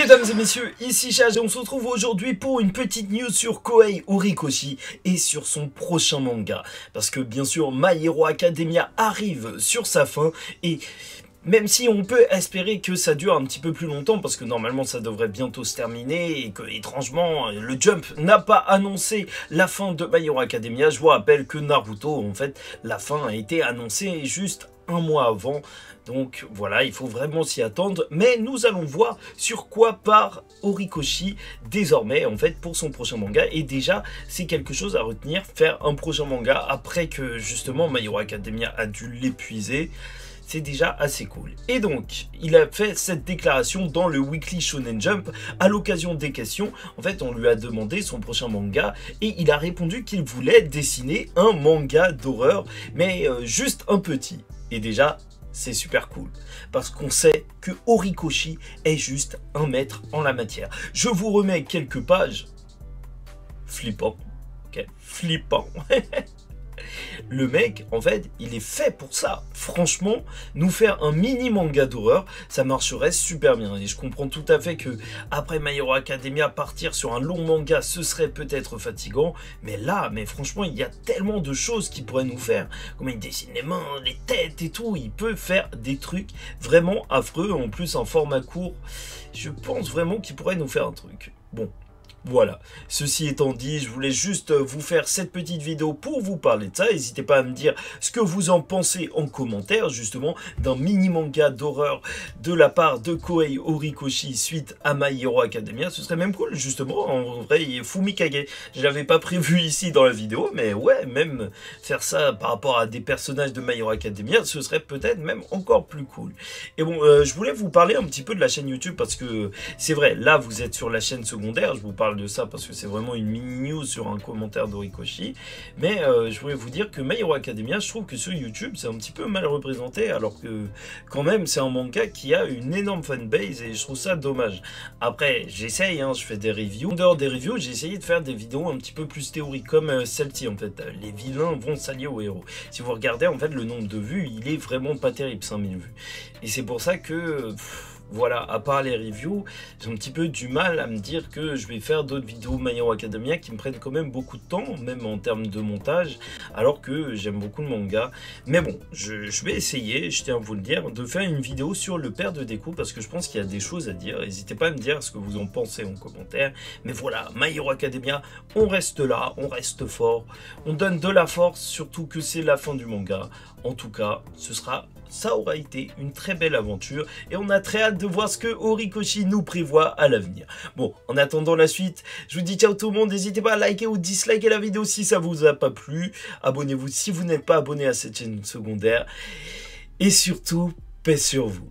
Mesdames et messieurs, ici Chage et on se retrouve aujourd'hui pour une petite news sur Kohei Horikoshi et sur son prochain manga. Parce que bien sûr, My Hero Academia arrive sur sa fin et même si on peut espérer que ça dure un petit peu plus longtemps, parce que normalement ça devrait bientôt se terminer et que étrangement le Jump n'a pas annoncé la fin de My Hero Academia, je vous rappelle que Naruto, en fait, la fin a été annoncée juste un mois avant. Donc voilà, il faut vraiment s'y attendre. Mais nous allons voir sur quoi part Horikoshi désormais, en fait, pour son prochain manga. Et déjà, c'est quelque chose à retenir, faire un prochain manga après que justement My Hero Academia a dû l'épuiser. C'est déjà assez cool. Et donc, il a fait cette déclaration dans le Weekly Shonen Jump à l'occasion des questions. En fait, on lui a demandé son prochain manga et il a répondu qu'il voulait dessiner un manga d'horreur, mais juste un petit. Et déjà, c'est super cool, parce qu'on sait que Horikoshi est juste un maître en la matière. Je vous remets quelques pages. Flippant. Ok, flippant. Le mec, en fait, il est fait pour ça. Franchement, nous faire un mini manga d'horreur, ça marcherait super bien. Et je comprends tout à fait que après My Hero Academia, partir sur un long manga, ce serait peut-être fatigant. Mais là, franchement, il y a tellement de choses qu'il pourrait nous faire. Comme il dessine les mains, les têtes et tout. Il peut faire des trucs vraiment affreux. En plus, en format court, je pense vraiment qu'il pourrait nous faire un truc. Bon. Voilà, ceci étant dit, je voulais juste vous faire cette petite vidéo pour vous parler de ça. N'hésitez pas à me dire ce que vous en pensez en commentaire, justement, d'un mini manga d'horreur de la part de Kohei Horikoshi suite à My Hero Academia. Ce serait même cool, justement, en vrai, Fumikage. Je l'avais pas prévu ici dans la vidéo, mais ouais, même faire ça par rapport à des personnages de My Hero Academia, ce serait peut-être même encore plus cool. Et bon, je voulais vous parler un petit peu de la chaîne YouTube, parce que c'est vrai, là, vous êtes sur la chaîne secondaire, je vous parle de ça parce que c'est vraiment une mini news sur un commentaire d'Horikoshi, mais je voulais vous dire que My Hero Academia, je trouve que sur YouTube c'est un petit peu mal représenté, alors que quand même c'est un manga qui a une énorme fanbase et je trouve ça dommage. Après j'essaye, hein, je fais des reviews, en dehors des reviews j'ai essayé de faire des vidéos un petit peu plus théoriques comme celle-ci. En fait, les vilains vont s'allier aux héros. Si vous regardez, en fait, le nombre de vues il est vraiment pas terrible, 5000 vues, et c'est pour ça que voilà, à part les reviews, j'ai un petit peu du mal à me dire que je vais faire d'autres vidéos My Hero Academia qui me prennent quand même beaucoup de temps, même en termes de montage, alors que j'aime beaucoup le manga. Mais bon, je vais essayer, je tiens à vous le dire, de faire une vidéo sur le père de Deku, parce que je pense qu'il y a des choses à dire. N'hésitez pas à me dire ce que vous en pensez en commentaire. Mais voilà, My Hero Academia, on reste là, on reste fort, on donne de la force, surtout que c'est la fin du manga. En tout cas, ça aura été une très belle aventure et on a très hâte de voir ce que Horikoshi nous prévoit à l'avenir. Bon, en attendant la suite, je vous dis ciao tout le monde. N'hésitez pas à liker ou disliker la vidéo si ça vous a pas plu. Abonnez-vous si vous n'êtes pas abonné à cette chaîne secondaire. Et surtout, paix sur vous.